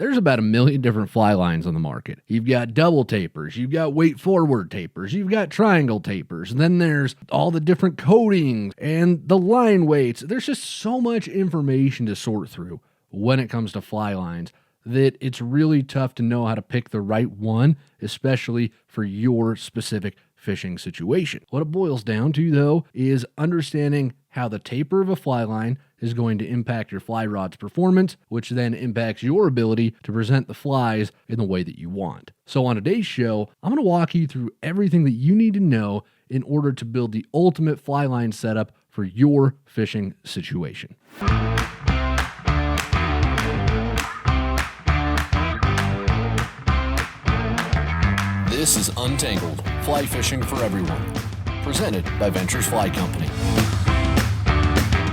There's about 1 million different fly lines on the market. You've got double tapers, you've got weight forward tapers, you've got triangle tapers, and then there's all the different coatings and the line weights. There's just so much information to sort through when it comes to fly lines that it's really tough to know how to pick the right one, especially for your specific fishing situation. What it boils down to, though, is understanding how the taper of a fly line is going to impact your fly rod's performance, which then impacts your ability to present the flies in the way that you want. So on today's show, I'm going to walk you through everything that you need to know in order to build the ultimate fly line setup for your fishing situation. This is Untangled, fly fishing for everyone, presented by Ventures Fly Company.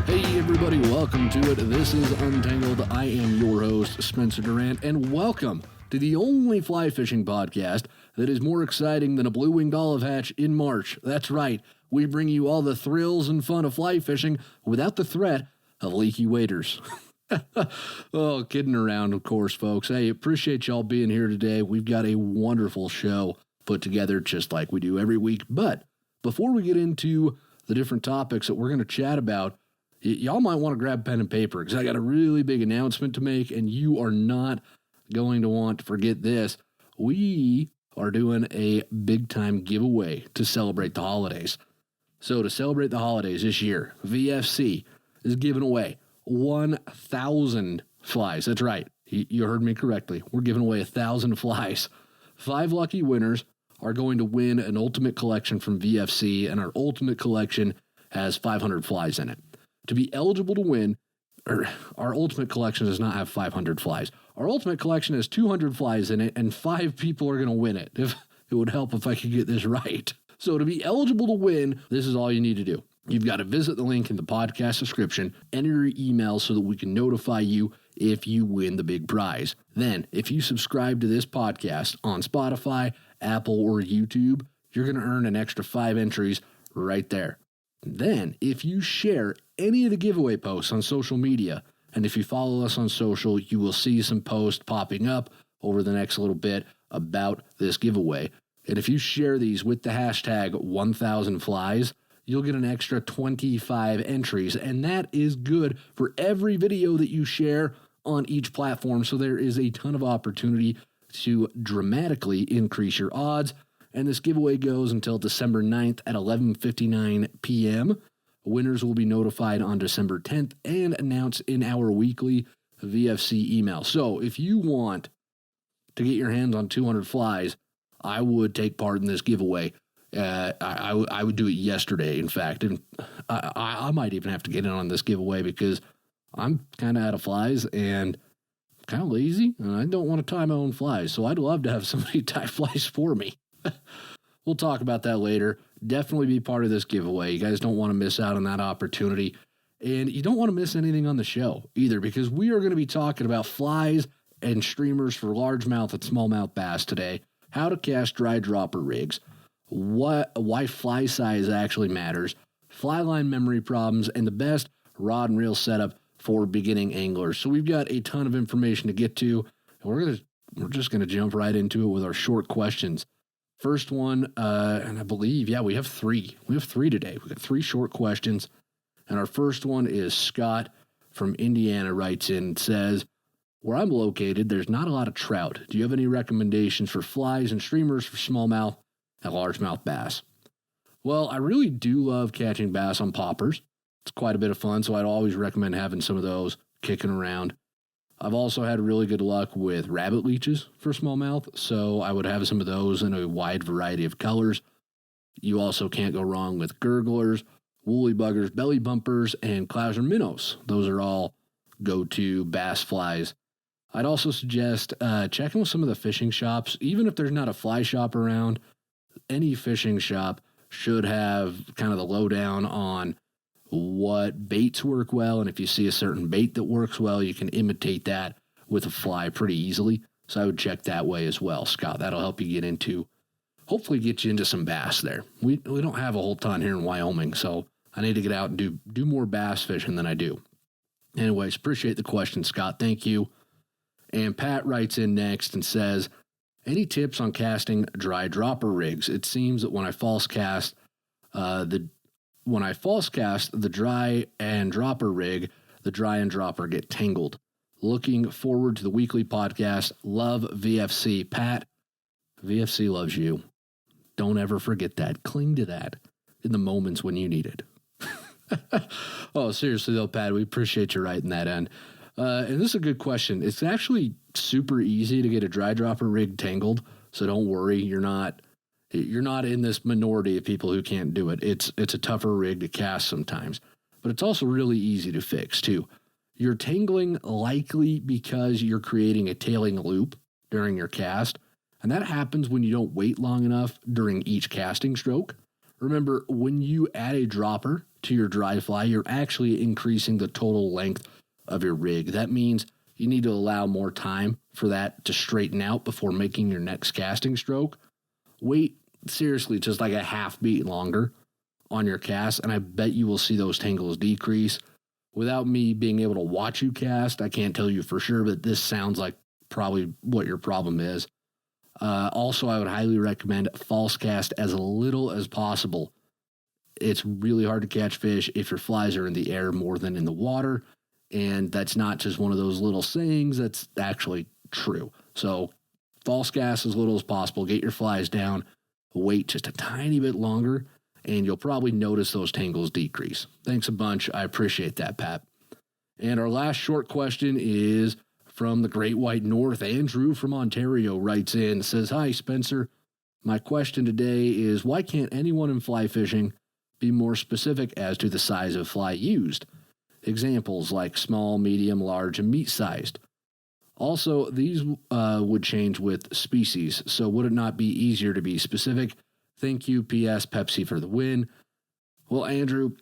Hey everybody, welcome to it. This is Untangled. I am your host, Spencer Durant, and welcome to the only fly fishing podcast that is more exciting than a blue-winged olive hatch in March. That's right, we bring you all the thrills and fun of fly fishing without the threat of leaky waders. Oh, kidding around, of course, folks. Hey, appreciate y'all being here today. We've got a wonderful show put together just like we do every week. But before we get into the different topics that we're going to chat about, y'all might want to grab pen and paper because I got a really big announcement to make, and you are not going to want to forget this. We are doing a big-time giveaway to celebrate the holidays. So to celebrate the holidays this year, VFC is giving away 1,000 flies. That's right. You heard me correctly. We're giving away 1,000 flies. 5 lucky winners are going to win an ultimate collection from VFC, and our ultimate collection has 500 flies in it. To be eligible to win, our ultimate collection does not have 500 flies. Our ultimate collection has 200 flies in it, and 5 people are going to win it. If it would help if I could get this right. So to be eligible to win, this is all you need to do. You've got to visit the link in the podcast description, enter your email so that we can notify you if you win the big prize. Then, if you subscribe to this podcast on Spotify, Apple, or YouTube, you're going to earn an extra 5 entries right there. Then, if you share any of the giveaway posts on social media, and if you follow us on social, you will see some posts popping up over the next little bit about this giveaway. And if you share these with the hashtag 1000flies, you'll get an extra 25 entries, and that is good for every video that you share on each platform. So there is a ton of opportunity to dramatically increase your odds. And this giveaway goes until December 9th at 11:59 p.m. Winners will be notified on December 10th and announced in our weekly VFC email. So if you want to get your hands on 200 flies, I would take part in this giveaway. I would do it yesterday, in fact, and I might even have to get in on this giveaway because I'm kind of out of flies and kind of lazy, and I don't want to tie my own flies, so I'd love to have somebody tie flies for me. We'll talk about that later. Definitely be part of this giveaway. You guys don't want to miss out on that opportunity, and you don't want to miss anything on the show either because we are going to be talking about flies and streamers for largemouth and smallmouth bass today, how to cast dry dropper rigs, why fly size actually matters, fly line memory problems, and the best rod and reel setup for beginning anglers. So we've got a ton of information to get to, and we're just gonna jump right into it with our short questions. First one, and I believe, we have 3. We have 3 today. We got 3 short questions, and our first one is Scott from Indiana writes in and says, "Where I'm located, there's not a lot of trout. Do you have any recommendations for flies and streamers for smallmouth and largemouth bass?" Well, I really do love catching bass on poppers. It's quite a bit of fun, so I'd always recommend having some of those kicking around. I've also had really good luck with rabbit leeches for smallmouth, so I would have some of those in a wide variety of colors. You also can't go wrong with gurglers, woolly buggers, belly bumpers, and clouser minnows. Those are all go-to bass flies. I'd also suggest checking with some of the fishing shops. Even if there's not a fly shop around, any fishing shop should have kind of the lowdown on what baits work well, and if you see a certain bait that works well, you can imitate that with a fly pretty easily. So I would check that way as well, Scott. That'll help you hopefully get you into some bass there. We don't have a whole ton here in Wyoming, so I need to get out and do more bass fishing than I do. Anyways, appreciate the question, Scott. Thank you. And Pat writes in next and says, any tips on casting dry dropper rigs? It seems that when I false cast the dry and dropper rig, the dry and dropper get tangled. Looking forward to the weekly podcast. Love VFC. Pat, VFC loves you. Don't ever forget that. Cling to that in the moments when you need it. Oh, seriously though, Pat, we appreciate you writing that in. And this is a good question. It's actually super easy to get a dry dropper rig tangled, so don't worry. You're not in this minority of people who can't do it. It's a tougher rig to cast sometimes, but it's also really easy to fix too. You're tangling likely because you're creating a tailing loop during your cast, and that happens when you don't wait long enough during each casting stroke. Remember, when you add a dropper to your dry fly, you're actually increasing the total length of your rig. That means you need to allow more time for that to straighten out before making your next casting stroke. Wait, seriously, just like a half beat longer on your cast, and I bet you will see those tangles decrease. Without me being able to watch you cast, I can't tell you for sure, but this sounds like probably what your problem is. Also, I would highly recommend false cast as little as possible. It's really hard to catch fish if your flies are in the air more than in the water, and that's not just one of those little sayings, that's actually true. So false cast as little as possible, get your flies down, wait just a tiny bit longer, and you'll probably notice those tangles decrease. Thanks a bunch. I appreciate that, Pat. And our last short question is from the Great White North. Andrew from Ontario writes in, says, hi, Spencer. My question today is, why can't anyone in fly fishing be more specific as to the size of fly used? Examples like small, medium, large, and meat-sized. Also, these would change with species, so would it not be easier to be specific? Thank you, P.S. Pepsi for the win. Well, Andrew,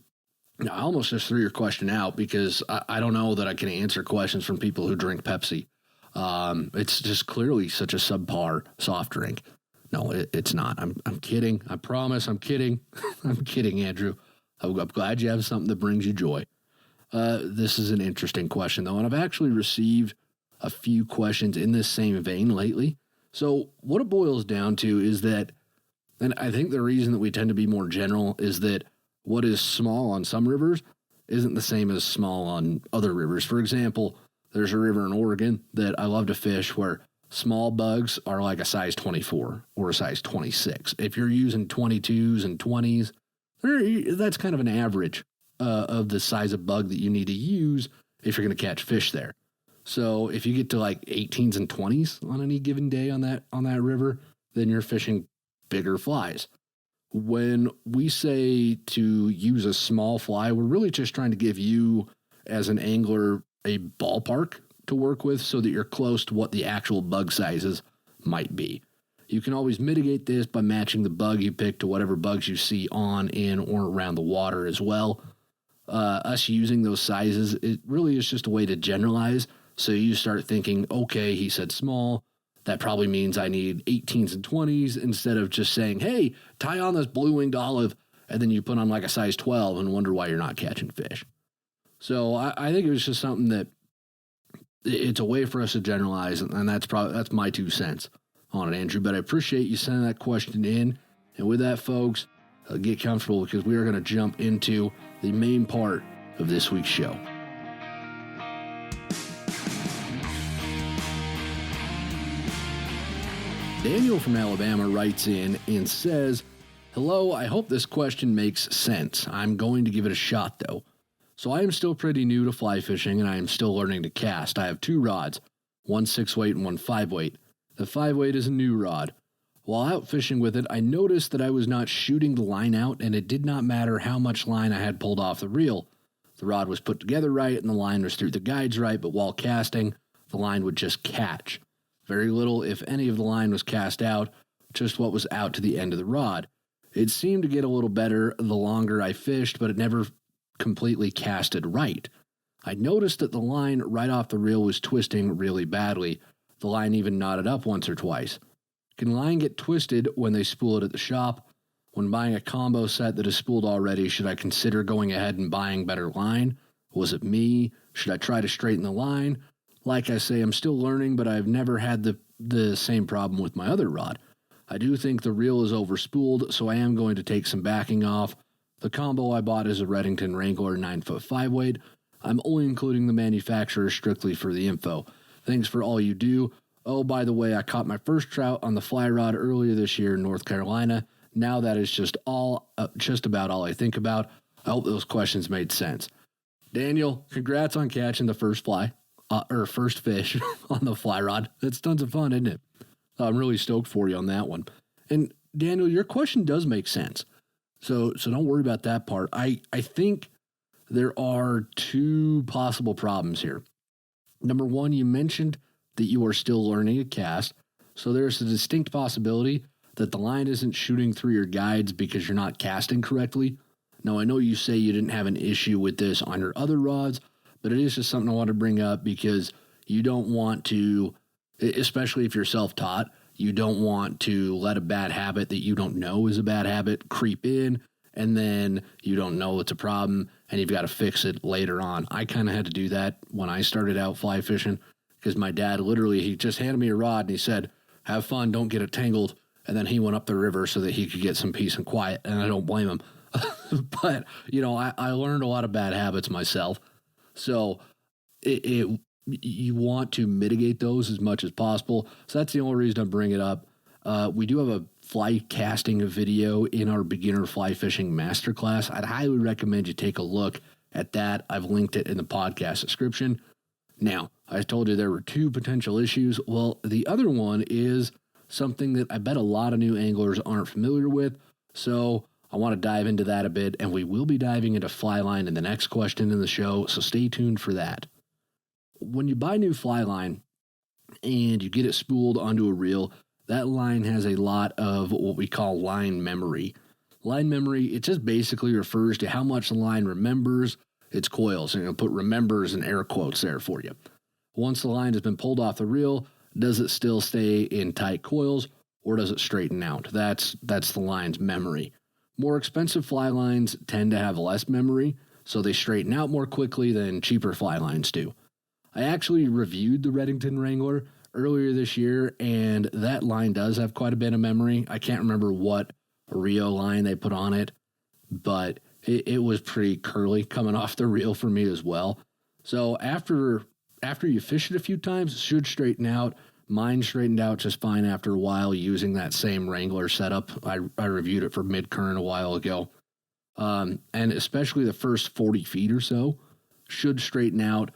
I almost just threw your question out because I don't know that I can answer questions from people who drink Pepsi. It's just clearly such a subpar soft drink. No, it's not. I'm kidding. I promise I'm kidding. I'm kidding, Andrew. I'm glad you have something that brings you joy. This is an interesting question, though, and I've actually received a few questions in this same vein lately. So what it boils down to is that, and I think the reason that we tend to be more general is that what is small on some rivers isn't the same as small on other rivers. For example, there's a river in Oregon that I love to fish where small bugs are like a size 24 or a size 26. If you're using 22s and 20s, that's kind of an average of the size of bug that you need to use if you're going to catch fish there. So if you get to like 18s and 20s on any given day on that river, then you're fishing bigger flies. When we say to use a small fly, we're really just trying to give you as an angler a ballpark to work with so that you're close to what the actual bug sizes might be. You can always mitigate this by matching the bug you pick to whatever bugs you see on, in, or around the water as well. Us using those sizes, it really is just a way to generalize. So you start thinking, okay, he said small. That probably means I need 18s and 20s instead of just saying, hey, tie on this blue-winged olive, and then you put on like a size 12 and wonder why you're not catching fish. So I think it was just something that it's a way for us to generalize, and that's my 2 cents on it, Andrew. But I appreciate you sending that question in. And with that, folks, get comfortable because we are going to jump into the main part of this week's show. Daniel from Alabama writes in and says, hello, I hope this question makes sense. I'm going to give it a shot, though. So I am still pretty new to fly fishing, and I am still learning to cast. I have 2 rods, one 6-weight and one 5-weight. The 5-weight is a new rod. While out fishing with it, I noticed that I was not shooting the line out, and it did not matter how much line I had pulled off the reel. The rod was put together right, and the line was through the guides right, but while casting, the line would just catch. Very little, if any, of the line was cast out, just what was out to the end of the rod. It seemed to get a little better the longer I fished, but it never completely casted right. I noticed that the line right off the reel was twisting really badly. The line even knotted up once or twice. Can line get twisted when they spool it at the shop? When buying a combo set that is spooled already, should I consider going ahead and buying better line? Was it me? Should I try to straighten the line? Like I say, I'm still learning, but I've never had the same problem with my other rod. I do think the reel is overspooled, so I am going to take some backing off. The combo I bought is a Redington Wrangler 9-foot 5-weight. I'm only including the manufacturer strictly for the info. Thanks for all you do. Oh, by the way, I caught my first trout on the fly rod earlier this year in North Carolina. Now that is just about all I think about. I hope those questions made sense. Daniel, congrats on catching the first first fish on the fly rod. That's tons of fun, isn't it? I'm really stoked for you on that one. And Daniel, your question does make sense. So don't worry about that part. I think there are two possible problems here. Number one, you mentioned that you are still learning a cast. So there's a distinct possibility that the line isn't shooting through your guides because you're not casting correctly. Now, I know you say you didn't have an issue with this on your other rods, but it is just something I want to bring up because you don't want to, especially if you're self-taught, you don't want to let a bad habit that you don't know is a bad habit creep in, and then you don't know it's a problem, and you've got to fix it later on. I kind of had to do that when I started out fly fishing because my dad he just handed me a rod and he said, have fun, don't get it tangled. And then he went up the river so that he could get some peace and quiet, and I don't blame him. But, I learned a lot of bad habits myself. So you want to mitigate those as much as possible. So that's the only reason I bring it up. We do have a fly casting video in our beginner fly fishing masterclass. I'd highly recommend you take a look at that. I've linked it in the podcast description. Now, I told you there were two potential issues. Well, the other one is something that I bet a lot of new anglers aren't familiar with. So I want to dive into that a bit, and we will be diving into fly line in the next question in the show, so stay tuned for that. When you buy new fly line and you get it spooled onto a reel, that line has a lot of what we call line memory. Line memory, it just basically refers to how much the line remembers its coils, and it'll put remembers in air quotes there for you. Once the line has been pulled off the reel, does it still stay in tight coils, or does it straighten out? That's the line's memory. More expensive fly lines tend to have less memory, so they straighten out more quickly than cheaper fly lines do. I actually reviewed the Redington Wrangler earlier this year, and that line does have quite a bit of memory. I can't remember what Rio line they put on it, but it was pretty curly coming off the reel for me as well. So after you fish it a few times, it should straighten out. Mine straightened out just fine after a while using that same Wrangler setup. I reviewed it for mid-current a while ago. And especially the first 40 feet or so should straighten out,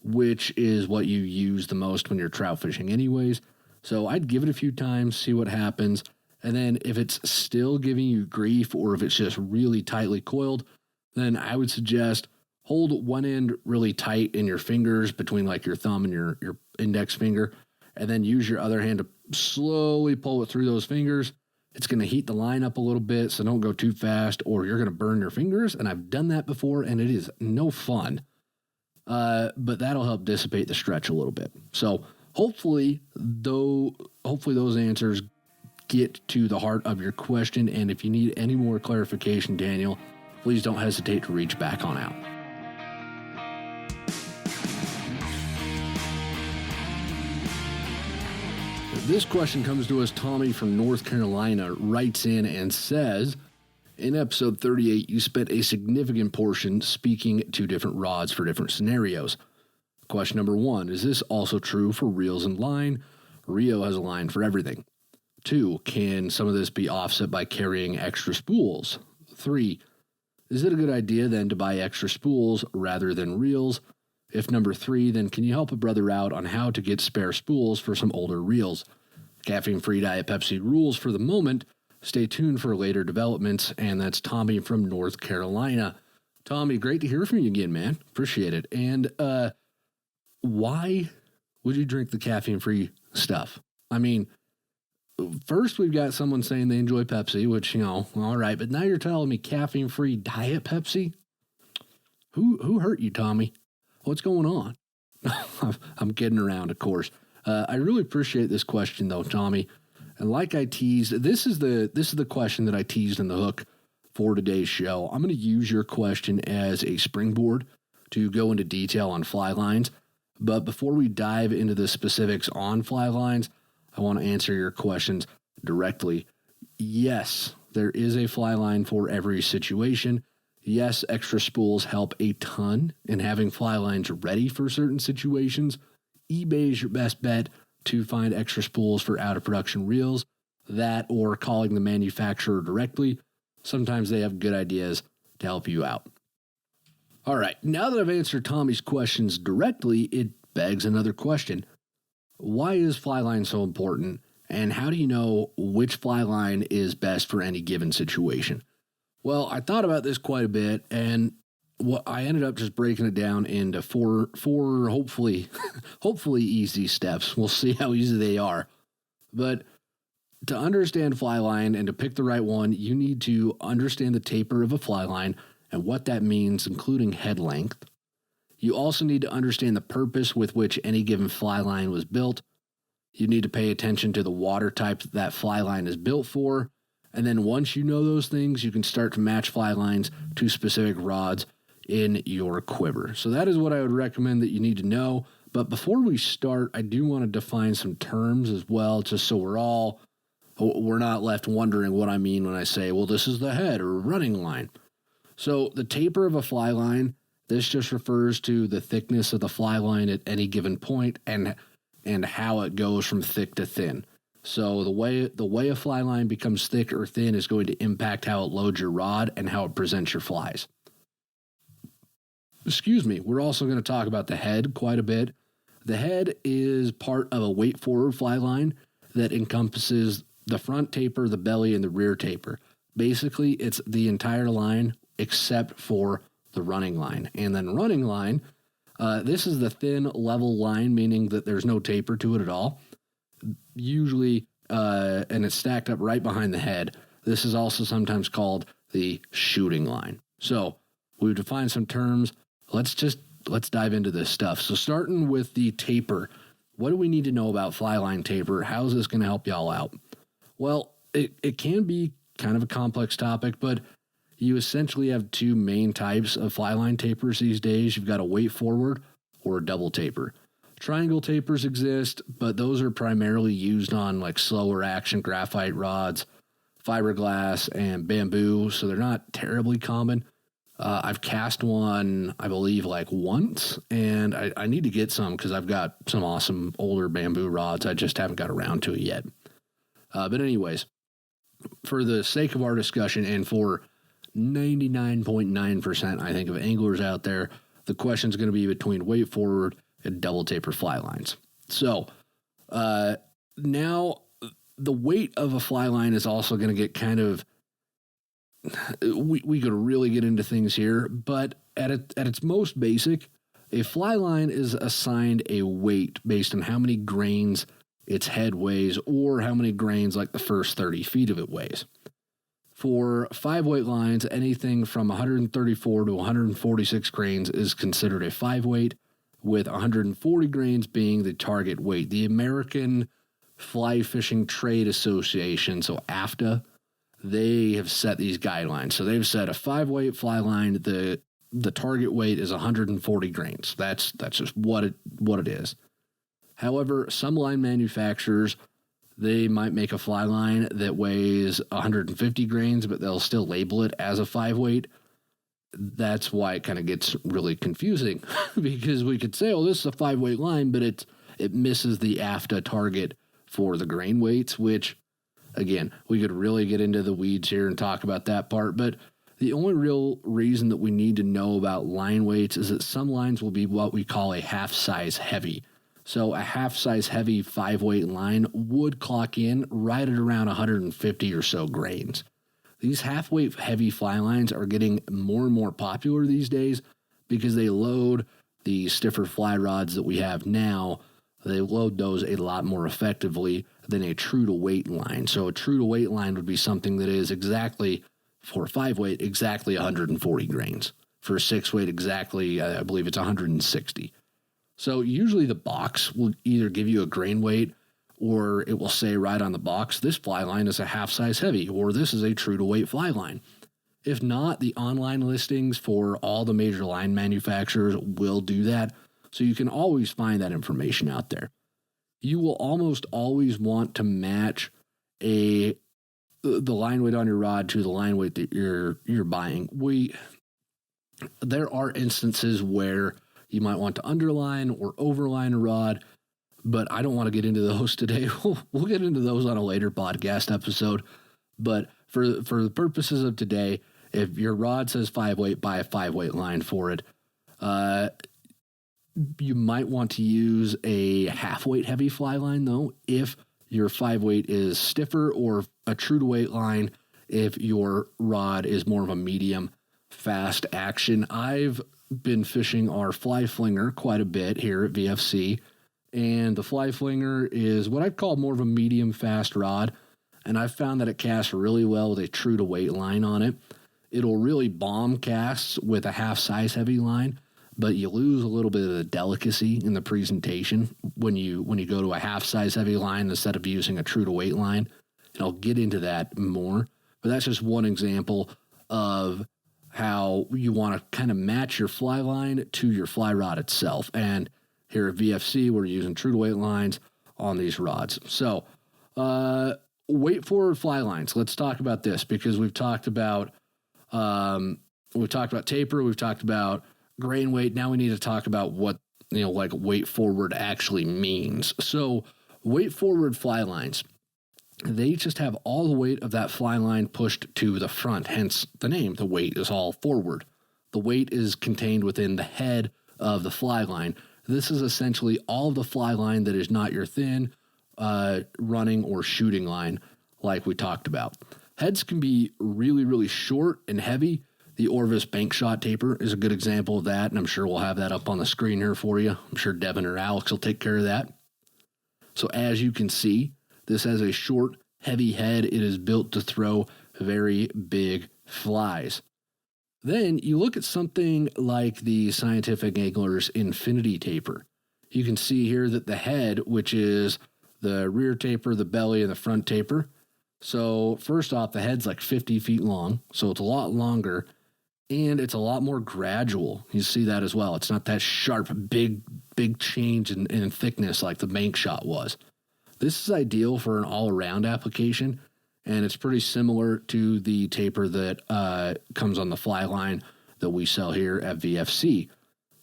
which is what you use the most when you're trout fishing anyways. So I'd give it a few times, see what happens. And then if it's still giving you grief or if it's just really tightly coiled, then I would suggest hold one end really tight in your fingers between like your thumb and your index finger, and then use your other hand to slowly pull it through those fingers. It's going to heat the line up a little bit, so don't go too fast or you're going to burn your fingers. And I've done that before, and it is no fun. But that'll help dissipate the stretch a little bit. So hopefully those answers get to the heart of your question. And if you need any more clarification, Daniel, please don't hesitate to reach back on out. This question comes to us. Tommy from North Carolina writes in and says, in episode 38, you spent a significant portion speaking to different rods for different scenarios. Question number 1, is this also true for reels and line? Rio has a line for everything. 2, can some of this be offset by carrying extra spools? 3, is it a good idea then to buy extra spools rather than reels? If number 3, then can you help a brother out on how to get spare spools for some older reels? Caffeine-free Diet Pepsi rules for the moment. Stay tuned for later developments. And that's Tommy from North Carolina. Tommy, great to hear from you again, man. Appreciate it. And why would you drink the caffeine-free stuff? I mean, first we've got someone saying they enjoy Pepsi, which, all right. But now you're telling me caffeine-free Diet Pepsi? Who hurt you, Tommy? What's going on? I'm kidding around, of course. I really appreciate this question, though, Tommy. And like I teased, this is the question that I teased in the hook for today's show. I'm going to use your question as a springboard to go into detail on fly lines. But before we dive into the specifics on fly lines, I want to answer your questions directly. Yes, there is a fly line for every situation. Yes, extra spools help a ton in having fly lines ready for certain situations. eBay is your best bet to find extra spools for out of production reels. That or calling the manufacturer directly. Sometimes they have good ideas to help you out. All right, now that I've answered Tommy's questions directly, it begs another question. Why is fly line so important, and how do you know which fly line is best for any given situation? Well, I thought about this quite a bit, and what I ended up just breaking it down into four hopefully easy steps. We'll see how easy they are. But to understand fly line and to pick the right one, you need to understand the taper of a fly line and what that means, including head length. You also need to understand the purpose with which any given fly line was built. You need to pay attention to the water type that fly line is built for. And then once you know those things, you can start to match fly lines to specific rods in your quiver. So that is what I would recommend that you need to know. But before we start, I do want to define some terms as well, just so we're not left wondering what I mean when I say, well, this is the head or running line. So the taper of a fly line, this just refers to the thickness of the fly line at any given point and how it goes from thick to thin. So the way a fly line becomes thick or thin is going to impact how it loads your rod and how it presents your flies. We're also going to talk about the head quite a bit. The head is part of a weight forward fly line that encompasses the front taper, the belly, and the rear taper. Basically, it's the entire line except for the running line. And then running line, this is the thin level line, meaning that there's no taper to it at all. Usually, and it's stacked up right behind the head. This is also sometimes called the shooting line. So we've defined some terms. Let's dive into this stuff. So starting with the taper, what do we need to know about fly line taper? How is this going to help y'all out? Well, it can be kind of a complex topic, but you essentially have two main types of fly line tapers these days. You've got a weight forward or a double taper. Triangle tapers exist, but those are primarily used on like slower action graphite rods, fiberglass, and bamboo, so they're not terribly common. I've cast one, I believe, like once, and I need to get some because I've got some awesome older bamboo rods. I just haven't got around to it yet. But anyways, for the sake of our discussion and for 99.9%, I think, of anglers out there, the question is going to be between weight forward and double taper fly lines. So now the weight of a fly line is also going to get kind of, we could really get into things here, but at its most basic, a fly line is assigned a weight based on how many grains its head weighs or how many grains like the first 30 feet of it weighs. For 5-weight lines, anything from 134 to 146 grains is considered a 5-weight, with 140 grains being the target weight. The American Fly Fishing Trade Association, so AFTA, they have set these guidelines. So they've set a 5-weight fly line, the target weight is 140 grains. That's just what it is. However, some line manufacturers, they might make a fly line that weighs 150 grains, but they'll still label it as a 5-weight. That's why it kind of gets really confusing because we could say, oh, this is a 5-weight line, but it misses the AFTA target for the grain weights, which, again, we could really get into the weeds here and talk about that part. But the only real reason that we need to know about line weights is that some lines will be what we call a half size heavy. So a half size heavy 5-weight line would clock in right at around 150 or so grains. These half-weight heavy fly lines are getting more and more popular these days because they load the stiffer fly rods that we have now. They load those a lot more effectively than a true-to-weight line. So a true-to-weight line would be something that is exactly, for 5-weight, exactly 140 grains. For a 6-weight, exactly, I believe it's 160. So usually the box will either give you a grain weight or it will say right on the box, this fly line is a half size heavy, or this is a true to weight fly line. If not, the online listings for all the major line manufacturers will do that. So you can always find that information out there. You will almost always want to match the line weight on your rod to the line weight that you're buying. There are instances where you might want to underline or overline a rod, but I don't want to get into those today. We'll get into those on a later podcast episode. But for the purposes of today, if your rod says 5 weight, buy a 5 weight line for it. You might want to use a half weight heavy fly line though, if your 5 weight is stiffer, or a true to weight line if your rod is more of a medium fast action. I've been fishing our fly flinger quite a bit here at VFC, and the fly flinger is what I'd call more of a medium fast rod, and I've found that it casts really well with a true to weight line on it. It'll really bomb casts with a half size heavy line, but you lose a little bit of the delicacy in the presentation when you go to a half size heavy line instead of using a true to weight line. And I'll get into that more, but that's just one example of how you want to kind of match your fly line to your fly rod itself. And here at VFC, we're using true to weight lines on these rods. So, weight forward fly lines. Let's talk about this, because we've talked about taper, we've talked about grain weight. Now we need to talk about what, like weight forward actually means. So weight forward fly lines, they just have all the weight of that fly line pushed to the front, hence the name. The weight is all forward. The weight is contained within the head of the fly line. This is essentially all of the fly line that is not your thin running or shooting line like we talked about. Heads can be really, really short and heavy. The Orvis bank shot taper is a good example of that, and I'm sure we'll have that up on the screen here for you. I'm sure Devin or Alex will take care of that. So as you can see, this has a short, heavy head. It is built to throw very big flies. Then you look at something like the Scientific Angler's Infinity taper. You can see here that the head, which is the rear taper, the belly, and the front taper. So first off, the head's like 50 feet long, so it's a lot longer, and it's a lot more gradual. You see that as well. It's not that sharp, big change in thickness like the bank shot was. This is ideal for an all-around application, and it's pretty similar to the taper that comes on the fly line that we sell here at VFC.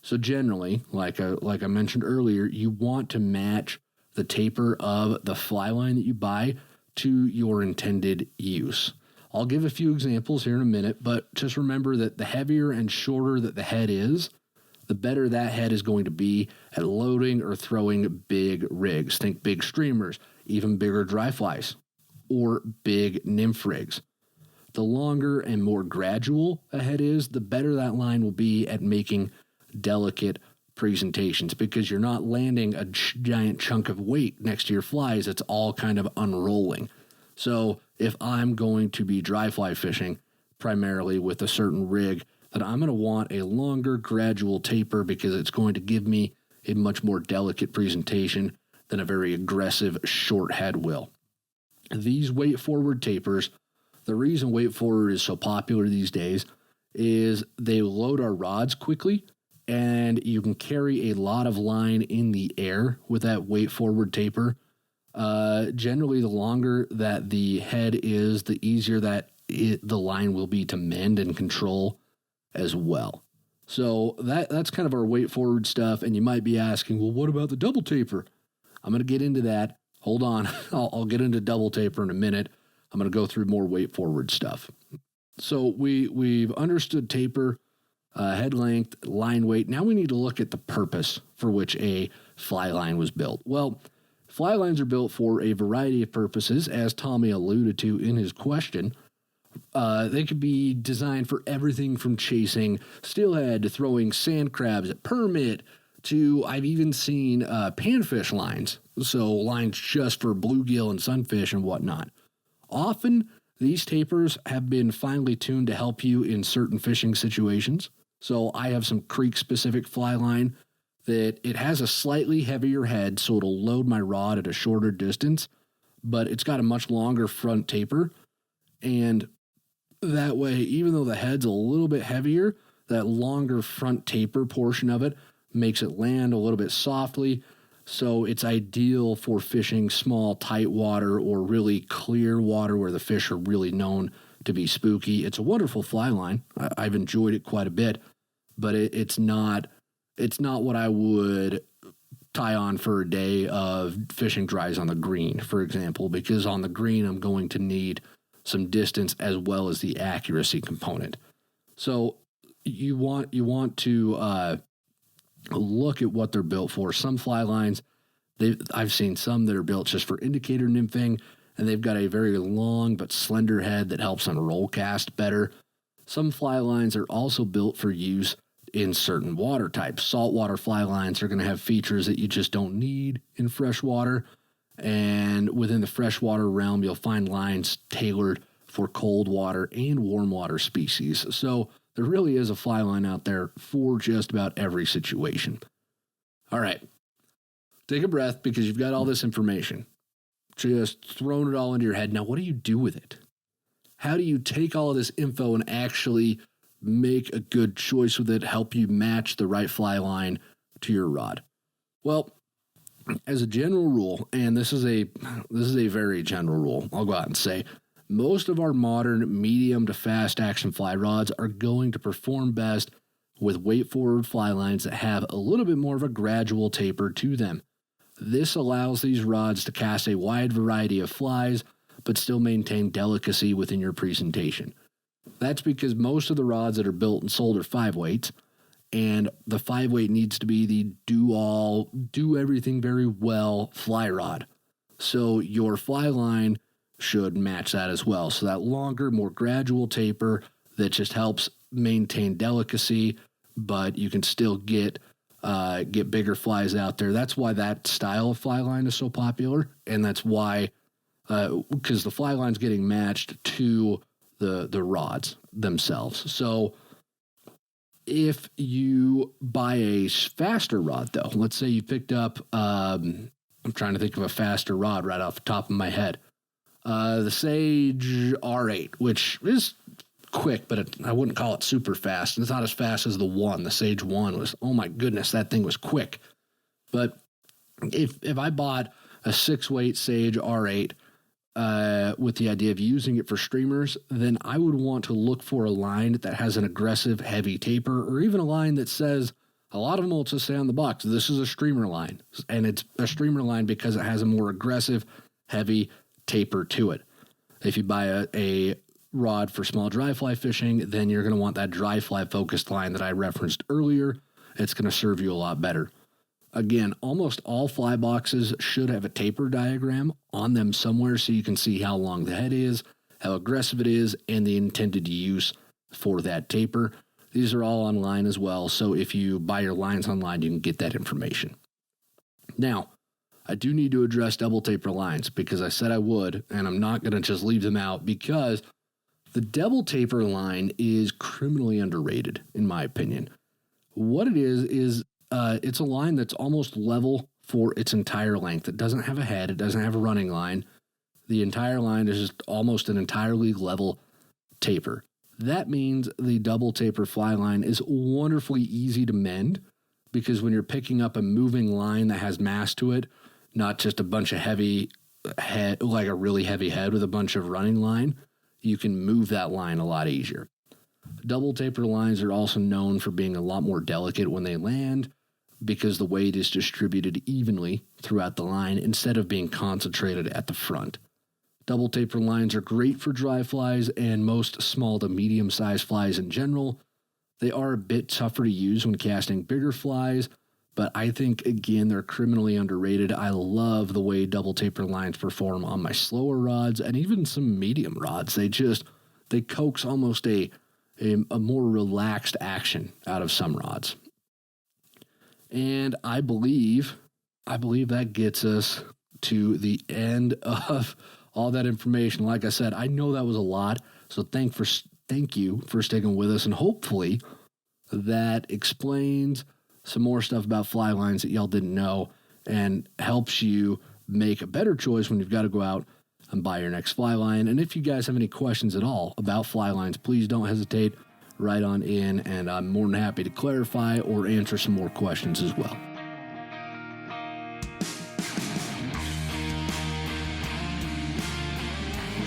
So generally, like I mentioned earlier, you want to match the taper of the fly line that you buy to your intended use. I'll give a few examples here in a minute, but just remember that the heavier and shorter that the head is, the better that head is going to be at loading or throwing big rigs. Think big streamers, even bigger dry flies, or big nymph rigs. The longer and more gradual a head is, the better that line will be at making delicate presentations, because you're not landing a giant chunk of weight next to your flies. It's all kind of unrolling. So if I'm going to be dry fly fishing primarily with a certain rig, then I'm going to want a longer gradual taper, because it's going to give me a much more delicate presentation than a very aggressive short head will. These weight forward tapers, the reason weight forward is so popular these days is they load our rods quickly, and you can carry a lot of line in the air with that weight forward taper. Generally, the longer that the head is, the easier that the line will be to mend and control as well. So that's kind of our weight forward stuff. And you might be asking, well, what about the double taper? I'm going to get into that. Hold on. I'll get into double taper in a minute. I'm going to go through more weight forward stuff. So we've understood taper, head length, line weight. Now we need to look at the purpose for which a fly line was built. Well, fly lines are built for a variety of purposes, as Tommy alluded to in his question. They could be designed for everything from chasing steelhead to throwing sand crabs at permit to, I've even seen panfish lines, so lines just for bluegill and sunfish and whatnot. Often, these tapers have been finely tuned to help you in certain fishing situations. So I have some creek-specific fly line that it has a slightly heavier head, so it'll load my rod at a shorter distance, but it's got a much longer front taper. And that way, even though the head's a little bit heavier, that longer front taper portion of it makes it land a little bit softly. So it's ideal for fishing small, tight water or really clear water where the fish are really known to be spooky. It's a wonderful fly line. I've enjoyed it quite a bit, but it's not what I would tie on for a day of fishing dries on the green, for example, because on the green, I'm going to need some distance as well as the accuracy component. So you want to look at what they're built for. Some fly lines, I've seen some that are built just for indicator nymphing, and they've got a very long but slender head that helps on roll cast better. Some fly lines are also built for use in certain water types. Saltwater fly lines are going to have features that you just don't need in freshwater. And within the freshwater realm, you'll find lines tailored for cold water and warm water species. So there really is a fly line out there for just about every situation. All right. Take a breath because you've got all this information. Just thrown it all into your head. Now, what do you do with it? How do you take all of this info and actually make a good choice with it, help you match the right fly line to your rod? Well, as a general rule, and this is a very general rule, I'll go out and say, most of our modern medium to fast action fly rods are going to perform best with weight forward fly lines that have a little bit more of a gradual taper to them. This allows these rods to cast a wide variety of flies, but still maintain delicacy within your presentation. That's because most of the rods that are built and sold are 5 weights, and the 5 weight needs to be the do everything very well fly rod. So your fly line should match that as well. So that longer, more gradual taper that just helps maintain delicacy, but you can still get bigger flies out there. That's why that style of fly line is so popular, and that's why because the fly line's getting matched to the rods themselves. So if you buy a faster rod, though, let's say you picked up, I'm trying to think of a faster rod right off the top of my head, the Sage R8, which is quick, but I wouldn't call it super fast. It's not as fast as the Sage 1 was. Oh my goodness, that thing was quick. But if I bought a 6-weight Sage R8, with the idea of using it for streamers, then I would want to look for a line that has an aggressive, heavy taper, or even a line that says, a lot of them will just say on the box, this is a streamer line. And it's a streamer line because it has a more aggressive, heavy taper to it. If you buy a rod for small dry fly fishing, then you're going to want that dry fly focused line that I referenced earlier. It's going to serve you a lot better. Again, almost all fly boxes should have a taper diagram on them somewhere so you can see how long the head is, how aggressive it is, and the intended use for that taper. These are all online as well, so if you buy your lines online, you can get that information. Now, I do need to address double taper lines because I said I would, and I'm not going to just leave them out because the double taper line is criminally underrated, in my opinion. What it is it's a line that's almost level for its entire length. It doesn't have a head. It doesn't have a running line. The entire line is just almost an entirely level taper. That means the double taper fly line is wonderfully easy to mend because when you're picking up a moving line that has mass to it, not just a bunch of heavy head, like a really heavy head with a bunch of running line, you can move that line a lot easier. Double taper lines are also known for being a lot more delicate when they land because the weight is distributed evenly throughout the line instead of being concentrated at the front. Double taper lines are great for dry flies and most small to medium-sized flies in general. They are a bit tougher to use when casting bigger flies, but I think, again, they're criminally underrated. I love the way double taper lines perform on my slower rods and even some medium rods. They coax almost a more relaxed action out of some rods. And I believe that gets us to the end of all that information. Like I said, I know that was a lot, so thank you for sticking with us, and hopefully that explains some more stuff about fly lines that y'all didn't know and helps you make a better choice when you've got to go out and buy your next fly line. And if you guys have any questions at all about fly lines, please don't hesitate. right on in, and I'm more than happy to clarify or answer some more questions as well.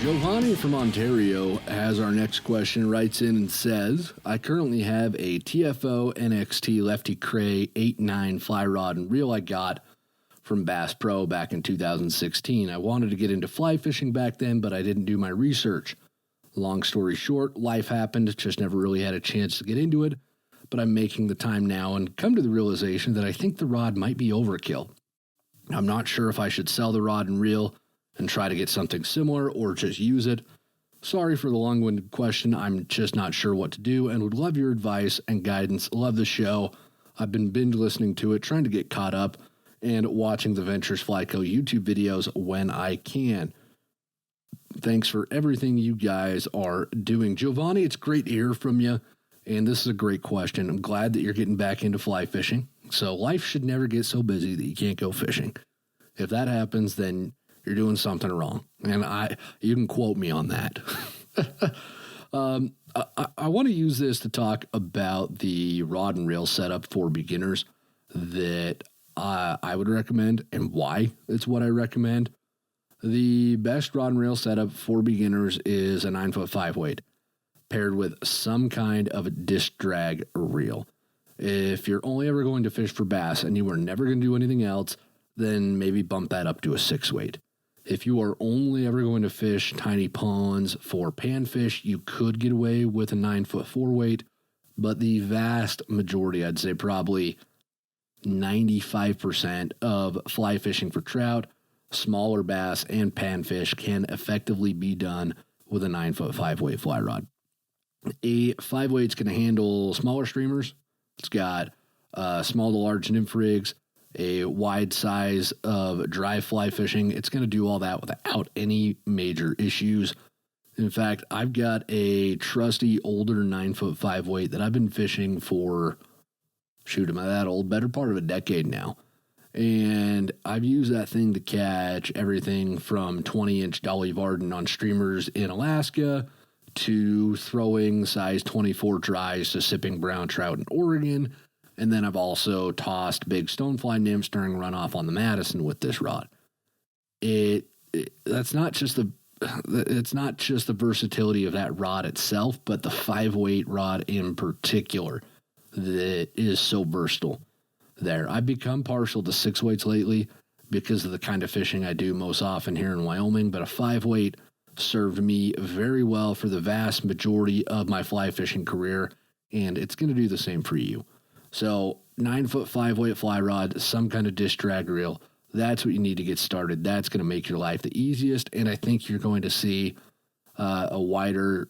Giovanni from Ontario has our next question, writes in and says, I currently have a TFO NXT Lefty Cray 8-9 fly rod and reel I got from Bass Pro back in 2016. I wanted to get into fly fishing back then, but I didn't do my research. Long story short, life happened, just never really had a chance to get into it, but I'm making the time now and come to the realization that I think the rod might be overkill. I'm not sure if I should sell the rod and reel and try to get something similar or just use it. Sorry for the long-winded question. I'm just not sure what to do and would love your advice and guidance. Love the show. I've been binge listening to it, trying to get caught up and watching the Ventures Fly Co. YouTube videos when I can. Thanks for everything you guys are doing. Giovanni, it's great to hear from you, and this is a great question. I'm glad that you're getting back into fly fishing. So life should never get so busy that you can't go fishing. If that happens, then you're doing something wrong. And you can quote me on that. I want to use this to talk about the rod and reel setup for beginners that I would recommend and why it's what I recommend. The best rod and reel setup for beginners is a 9-foot 5-weight paired with some kind of a disc drag reel. If you're only ever going to fish for bass and you are never going to do anything else, then maybe bump that up to a 6-weight. If you are only ever going to fish tiny ponds for panfish, you could get away with a 9-foot 4-weight, but the vast majority, I'd say probably 95% of fly fishing for trout, smaller bass, and panfish can effectively be done with a 9-foot 5-weight fly rod. A 5-weight's going to handle smaller streamers. It's got small to large nymph rigs, a wide size of dry fly fishing. It's going to do all that without any major issues. In fact, I've got a trusty older 9-foot 5-weight that I've been fishing for, am I that old? Better part of a decade now. And I've used that thing to catch everything from 20-inch Dolly Varden on streamers in Alaska to throwing size 24 dries to sipping brown trout in Oregon. And then I've also tossed big stonefly nymphs during runoff on the Madison with this rod. It's not just the versatility of that rod itself, but the 5-weight rod in particular that is so versatile there. I've become partial to 6-weights lately because of the kind of fishing I do most often here in Wyoming, but a 5-weight served me very well for the vast majority of my fly fishing career, and it's going to do the same for you. So 9-foot 5-weight fly rod, some kind of disc drag reel, that's what you need to get started. That's going to make your life the easiest, and I think you're going to see a wider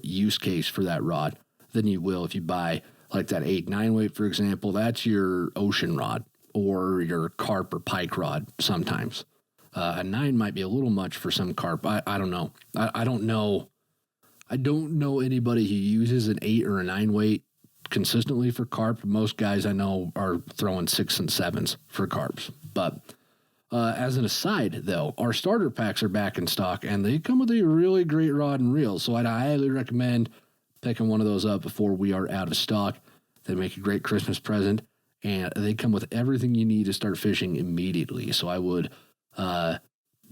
use case for that rod than you will if you buy like that 8-9 weight, for example. That's your ocean rod or your carp or pike rod sometimes. A 9 might be a little much for some carp. I don't know. I don't know. I don't know anybody who uses an 8 or a 9 weight consistently for carp. Most guys I know are throwing 6 and 7s for carps. But as an aside, though, our starter packs are back in stock, and they come with a really great rod and reel. So I'd highly recommend picking one of those up before we are out of stock. They make a great Christmas present, and they come with everything you need to start fishing immediately. So I would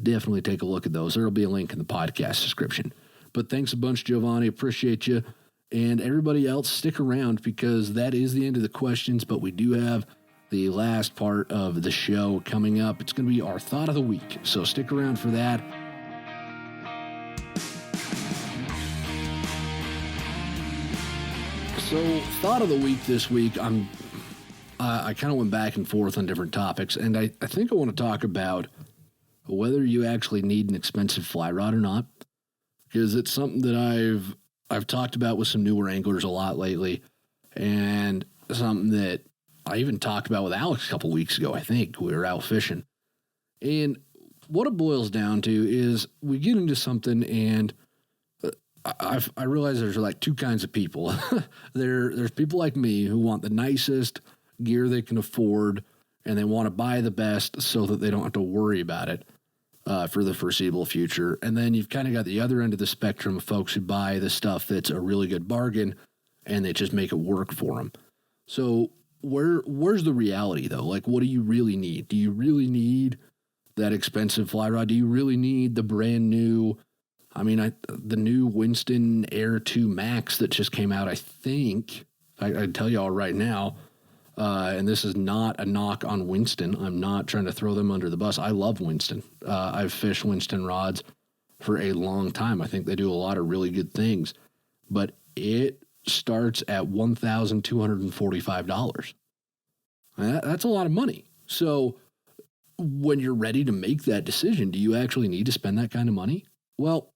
definitely take a look at those. There'll be a link in the podcast description. But thanks a bunch, Giovanni. Appreciate you. And everybody else, stick around because that is the end of the questions, but we do have the last part of the show coming up. It's going to be our Thought of the Week, so stick around for that. So, Thought of the Week this week, I kind of went back and forth on different topics, and I think I want to talk about whether you actually need an expensive fly rod or not, because it's something that I've talked about with some newer anglers a lot lately, and something that I even talked about with Alex a couple weeks ago. I think we were out fishing. And what it boils down to is we get into something, and I realize there's like two kinds of people. There's people like me who want the nicest gear they can afford, and they want to buy the best so that they don't have to worry about it for the foreseeable future. And then you've kind of got the other end of the spectrum of folks who buy the stuff that's a really good bargain and they just make it work for them. So where's the reality though? Like, what do you really need? Do you really need that expensive fly rod? Do you really need the brand new, the new Winston Air 2 Max that just came out? I think I tell y'all right now, and this is not a knock on Winston. I'm not trying to throw them under the bus. I love Winston. I've fished Winston rods for a long time. I think they do a lot of really good things, but it starts at $1,245. That's a lot of money. So when you're ready to make that decision, do you actually need to spend that kind of money? Well,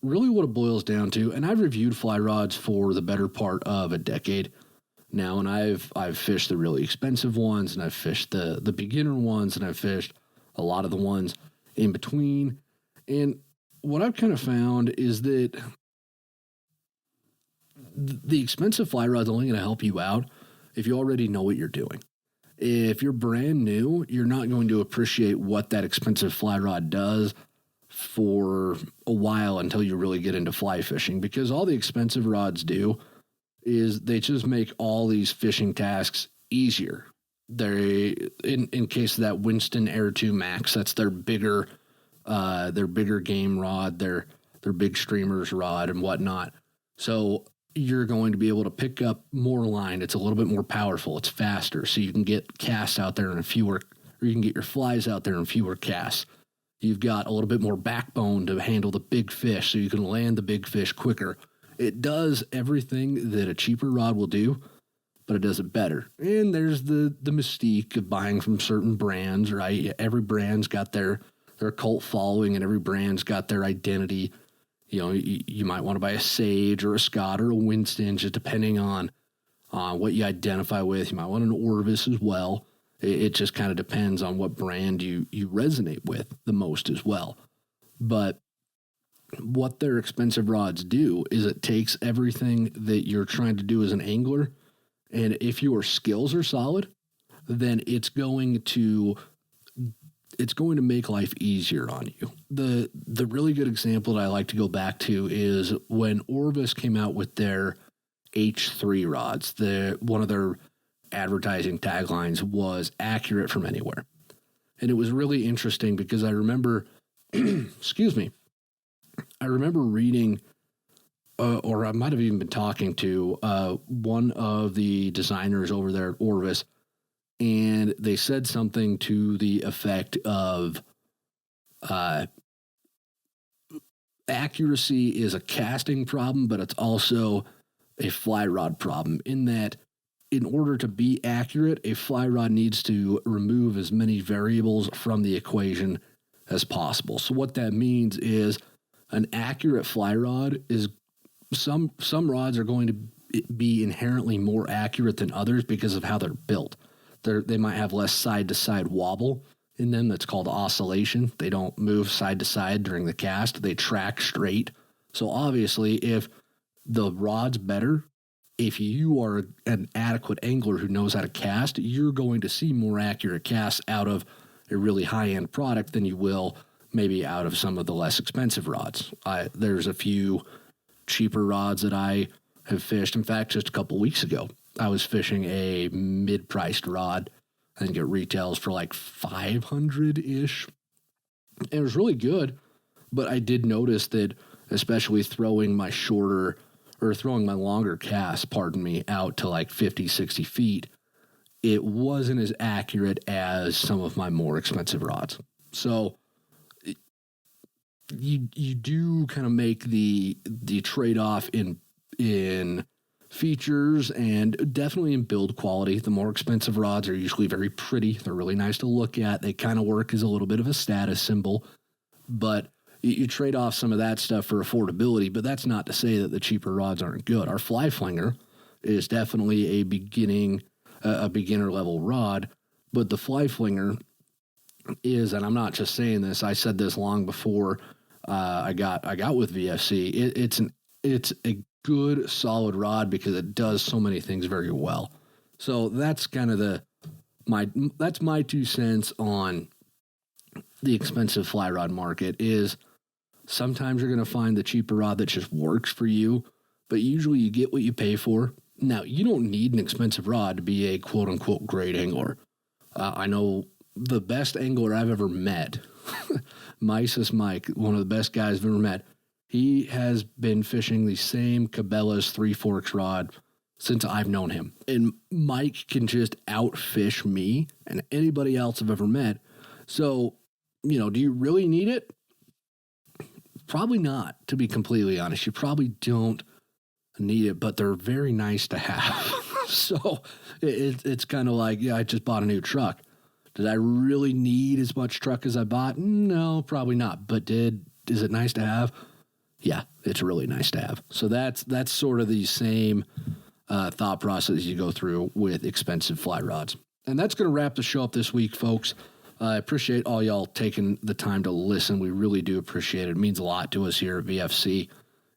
really what it boils down to, and I've reviewed fly rods for the better part of a decade now, and I've fished the really expensive ones, and I've fished the beginner ones, and I've fished a lot of the ones in between. And what I've kind of found is that the expensive fly rod is only going to help you out if you already know what you're doing. If you're brand new, you're not going to appreciate what that expensive fly rod does for a while until you really get into fly fishing, because all the expensive rods do is they just make all these fishing tasks easier. They, in case of that Winston Air 2 Max, that's their bigger game rod, their big streamers rod and whatnot. So you're going to be able to pick up more line. It's a little bit more powerful. It's faster. So you can get casts out there in you can get your flies out there in fewer casts. You've got a little bit more backbone to handle the big fish, so you can land the big fish quicker. It does everything that a cheaper rod will do, but it does it better. And there's the mystique of buying from certain brands, right? Every brand's got their cult following, and every brand's got their identity. You know, you might want to buy a Sage or a Scott or a Winston, just depending on what you identify with. You might want an Orvis as well. It just kind of depends on what brand you resonate with the most as well. But what their expensive rods do is it takes everything that you're trying to do as an angler, and if your skills are solid, then it's going to make life easier on you. The really good example that I like to go back to is when Orvis came out with their H3 rods. One of their advertising taglines was accurate from anywhere. And it was really interesting because I remember, excuse me, I remember reading, or I might have even been talking to one of the designers over there at Orvis, and they said something to the effect of accuracy is a casting problem, but it's also a fly rod problem, in that in order to be accurate, a fly rod needs to remove as many variables from the equation as possible. So what that means is an accurate fly rod is some rods are going to be inherently more accurate than others because of how they're built. They might have less side-to-side wobble in them. That's called oscillation. They don't move side-to-side during the cast. They track straight. So obviously, if the rod's better, if you are an adequate angler who knows how to cast, you're going to see more accurate casts out of a really high-end product than you will maybe out of some of the less expensive rods. There's a few cheaper rods that I have fished. In fact, just a couple weeks ago, I was fishing a mid-priced rod. I think it retails for like $500-ish. It was really good, but I did notice that, especially throwing my longer casts, out to like 50, 60 feet, it wasn't as accurate as some of my more expensive rods. So you do kind of make the trade-off in features and definitely in build quality. The more expensive rods are usually very pretty. They're really nice to look at. They kind of work as a little bit of a status symbol, but you trade off some of that stuff for affordability. But that's not to say that the cheaper rods aren't good. Our fly flinger is definitely a beginner level rod, but the fly flinger is, and I'm not just saying this, I said this long before I got with VFC. It's a good solid rod because it does so many things very well. So that's kind of that's my 2 cents on the expensive fly rod market. Is sometimes you're going to find the cheaper rod that just works for you, but usually you get what you pay for. Now, you don't need an expensive rod to be a quote-unquote great angler. I know the best angler I've ever met, Mysis Mike, one of the best guys I've ever met, he has been fishing the same Cabela's Three Forks rod since I've known him. And Mike can just outfish me and anybody else I've ever met. So, do you really need it? Probably not, to be completely honest. You probably don't need it, but they're very nice to have. So it's kind of like, I just bought a new truck. Did I really need as much truck as I bought? No, probably not. But is it nice to have? Yeah, it's really nice to have. So that's sort of the same thought process you go through with expensive fly rods. And that's going to wrap the show up this week, folks. I appreciate all y'all taking the time to listen. We really do appreciate it. It means a lot to us here at VFC.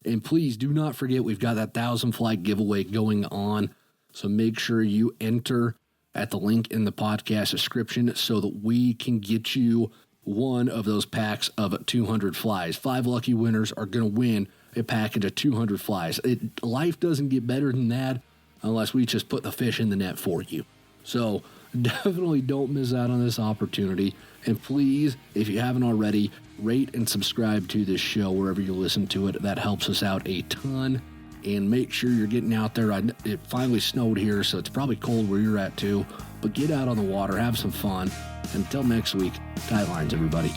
And please do not forget, we've got that 1,000 fly giveaway going on. So make sure you enter at the link in the podcast description so that we can get you one of those packs of 200 flies. 5 lucky winners are going to win a package of 200 flies. Life doesn't get better than that unless we just put the fish in the net for you. So definitely don't miss out on this opportunity. And please, if you haven't already, rate and subscribe to this show wherever you listen to it. That helps us out a ton. And make sure you're getting out there. It finally snowed here, so it's probably cold where you're at too. But get out on the water, have some fun. Until next week, tight lines, everybody.